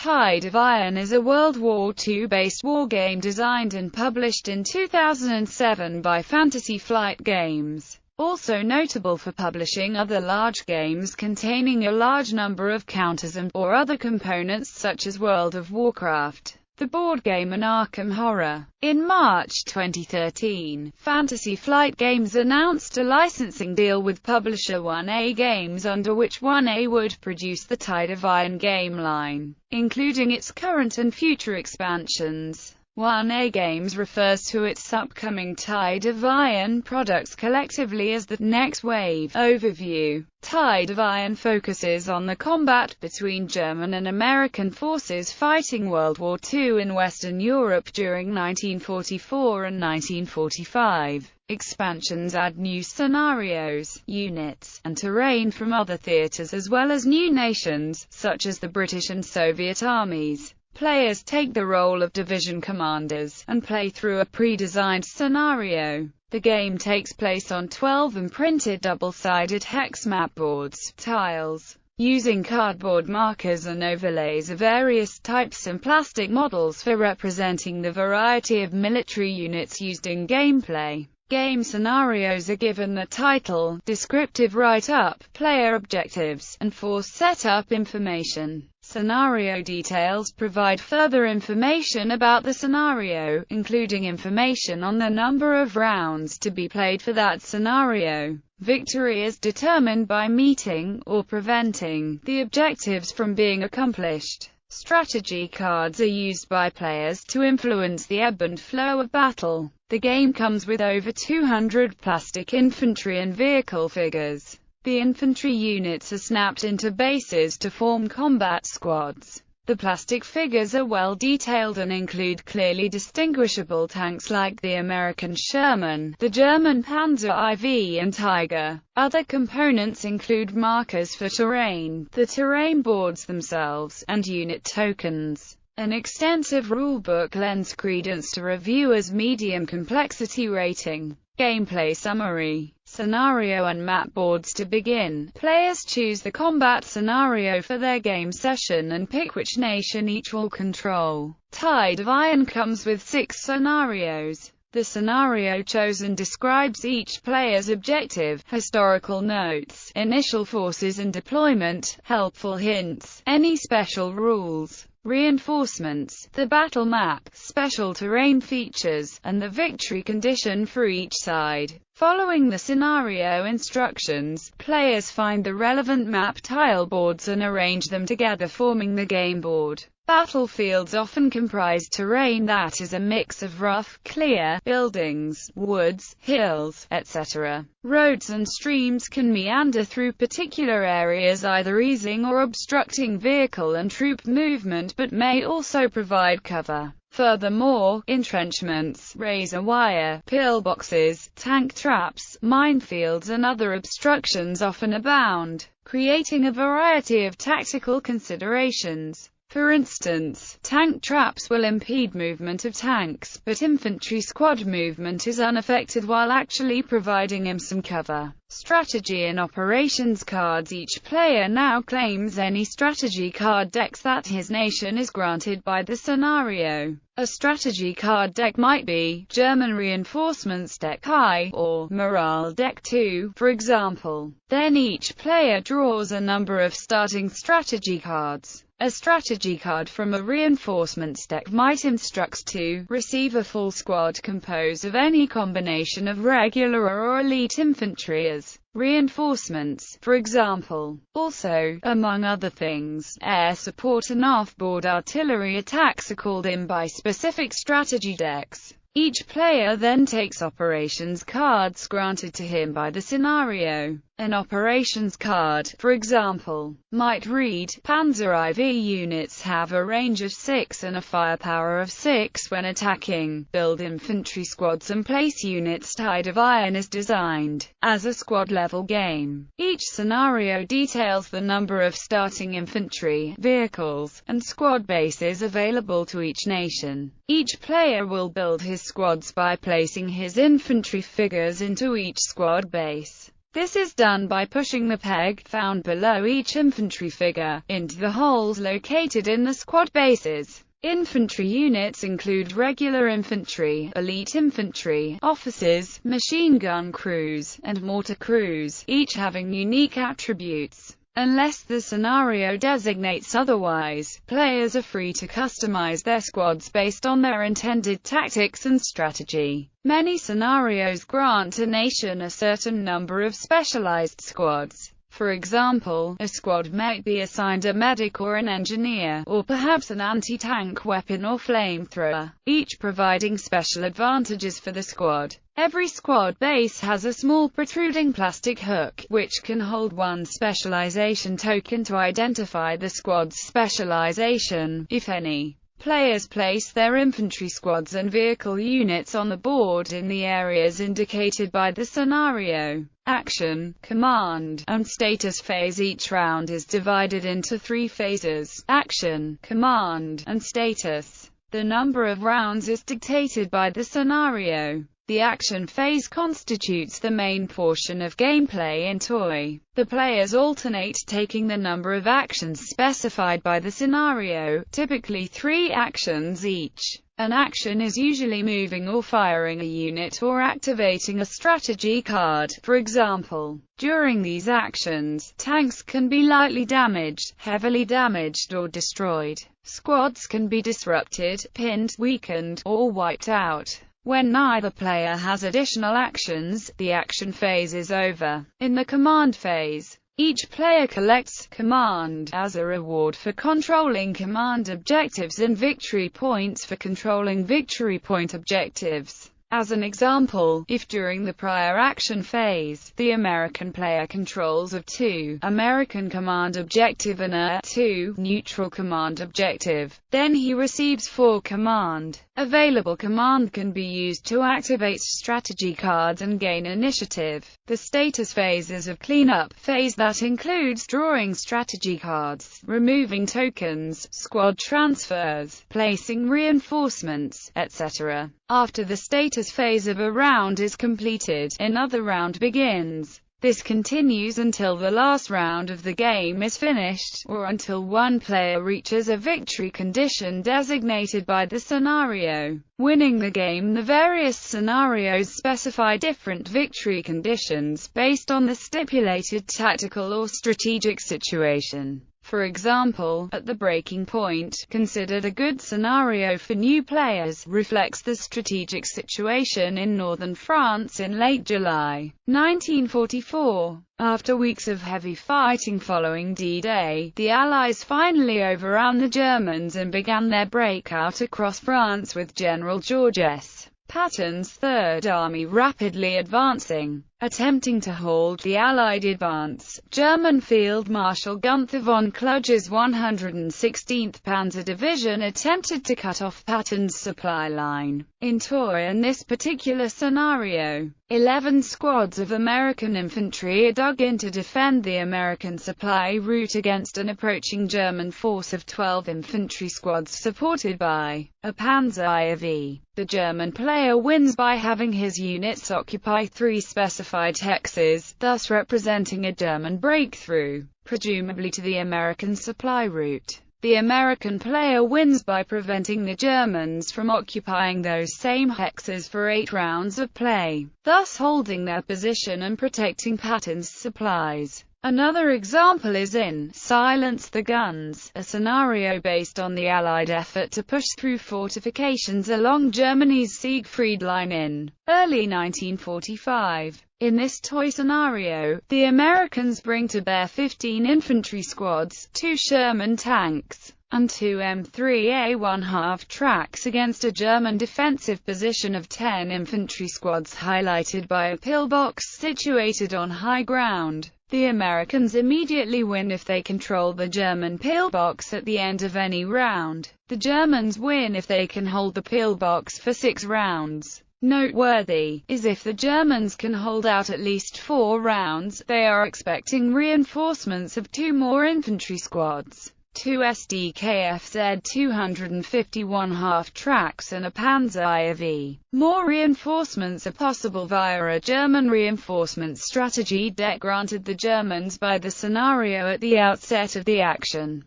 Tide of Iron is a World War II-based wargame designed and published in 2007 by Fantasy Flight Games. Also notable for publishing other large games containing a large number of counters or other components such as World of Warcraft, the board game, and Arkham Horror. In March 2013, Fantasy Flight Games announced a licensing deal with publisher 1A Games, under which 1A would produce the Tide of Iron game line, including its current and future expansions. 1A Games refers to its upcoming Tide of Iron products collectively as the Next Wave. Overview: Tide of Iron focuses on the combat between German and American forces fighting World War II in Western Europe during 1944 and 1945. Expansions add new scenarios, units, and terrain from other theaters as well as new nations, such as the British and Soviet armies. Players take the role of division commanders, and play through a pre-designed scenario. The game takes place on 12 imprinted double-sided hex map boards, tiles, using cardboard markers and overlays of various types and plastic models for representing the variety of military units used in gameplay. Game scenarios are given the title, descriptive write-up, player objectives, and force setup information. Scenario details provide further information about the scenario, including information on the number of rounds to be played for that scenario. Victory is determined by meeting, or preventing, the objectives from being accomplished. Strategy cards are used by players to influence the ebb and flow of battle. The game comes with over 200 plastic infantry and vehicle figures. The infantry units are snapped into bases to form combat squads. The plastic figures are well detailed and include clearly distinguishable tanks like the American Sherman, the German Panzer IV and Tiger. Other components include markers for terrain, the terrain boards themselves, and unit tokens. An extensive rulebook lends credence to reviewers' medium complexity rating. Gameplay summary: scenario and map boards. To begin, players choose the combat scenario for their game session and pick which nation each will control. Tide of Iron comes with 6 scenarios. The scenario chosen describes each player's objective, historical notes, initial forces and deployment, helpful hints, any special rules, reinforcements, the battle map, special terrain features, and the victory condition for each side. Following the scenario instructions, players find the relevant map tile boards and arrange them together, forming the game board. Battlefields often comprise terrain that is a mix of rough, clear, buildings, woods, hills, etc. Roads and streams can meander through particular areas, either easing or obstructing vehicle and troop movement, but may also provide cover. Furthermore, entrenchments, razor wire, pillboxes, tank traps, minefields and other obstructions often abound, creating a variety of tactical considerations. For instance, tank traps will impede movement of tanks, but infantry squad movement is unaffected while actually providing him some cover. Strategy and operations cards. Each player now claims any strategy card decks that his nation is granted by the scenario. A strategy card deck might be German Reinforcements Deck I, or Morale Deck II, for example. Then each player draws a number of starting strategy cards. A strategy card from a reinforcements deck might instruct to receive a full squad composed of any combination of regular or elite infantry as reinforcements, for example. Also, among other things, air support and off-board artillery attacks are called in by specific strategy decks. Each player then takes operations cards granted to him by the scenario. An operations card, for example, might read, Panzer IV units have a range of 6 and a firepower of 6 when attacking. Build infantry squads and place units. Tide of Iron is designed as a squad-level game. Each scenario details the number of starting infantry, vehicles, and squad bases available to each nation. Each player will build his squads by placing his infantry figures into each squad base. This is done by pushing the peg, found below each infantry figure, into the holes located in the squad bases. Infantry units include regular infantry, elite infantry, officers, machine gun crews, and mortar crews, each having unique attributes. Unless the scenario designates otherwise, players are free to customize their squads based on their intended tactics and strategy. Many scenarios grant a nation a certain number of specialized squads. For example, a squad might be assigned a medic or an engineer, or perhaps an anti-tank weapon or flamethrower, each providing special advantages for the squad. Every squad base has a small protruding plastic hook, which can hold one specialization token to identify the squad's specialization, if any. Players place their infantry squads and vehicle units on the board in the areas indicated by the scenario. Action, command, and status phase. Each round is divided into 3 phases: action, command, and status. The number of rounds is dictated by the scenario. The action phase constitutes the main portion of gameplay in Toy. The players alternate taking the number of actions specified by the scenario, typically 3 actions each. An action is usually moving or firing a unit or activating a strategy card, for example. During these actions, tanks can be lightly damaged, heavily damaged or destroyed. Squads can be disrupted, pinned, weakened, or wiped out. When neither player has additional actions, the action phase is over. In the command phase, each player collects command as a reward for controlling command objectives and victory points for controlling victory point objectives. As an example, if during the prior action phase, the American player controls a 2 American command objective and a 2 neutral command objective, then he receives 4 command. Available command can be used to activate strategy cards and gain initiative. The status phase is a cleanup phase that includes drawing strategy cards, removing tokens, squad transfers, placing reinforcements, etc. After the status phase of a round is completed, another round begins. This continues until the last round of the game is finished, or until one player reaches a victory condition designated by the scenario. Winning the game. The various scenarios specify different victory conditions based on the stipulated tactical or strategic situation. For example, at the breaking point, considered a good scenario for new players, reflects the strategic situation in northern France in late July 1944. After weeks of heavy fighting following D-Day, the Allies finally overran the Germans and began their breakout across France with General George S. Patton's Third Army rapidly advancing. Attempting to halt the Allied advance, German Field Marshal Gunther von Kluge's 116th Panzer Division attempted to cut off Patton's supply line. In Toy, in this particular scenario, 11 squads of American infantry are dug in to defend the American supply route against an approaching German force of 12 infantry squads supported by a Panzer IV. The German player wins by having his units occupy 3 specified hexes, thus representing a German breakthrough, presumably to the American supply route. The American player wins by preventing the Germans from occupying those same hexes for 8 rounds of play, thus holding their position and protecting Patton's supplies. Another example is in Silence the Guns, a scenario based on the Allied effort to push through fortifications along Germany's Siegfried Line in early 1945. In this Toy scenario, the Americans bring to bear 15 infantry squads, 2 Sherman tanks, and 2 M3A1 half-tracks against a German defensive position of 10 infantry squads highlighted by a pillbox situated on high ground. The Americans immediately win if they control the German pillbox at the end of any round. The Germans win if they can hold the pillbox for 6 rounds. Noteworthy is if the Germans can hold out at least 4 rounds, they are expecting reinforcements of 2 more infantry squads. 2 SDKFZ 251 half-tracks and a Panzer IV. More reinforcements are possible via a German reinforcement strategy deck granted the Germans by the scenario at the outset of the action.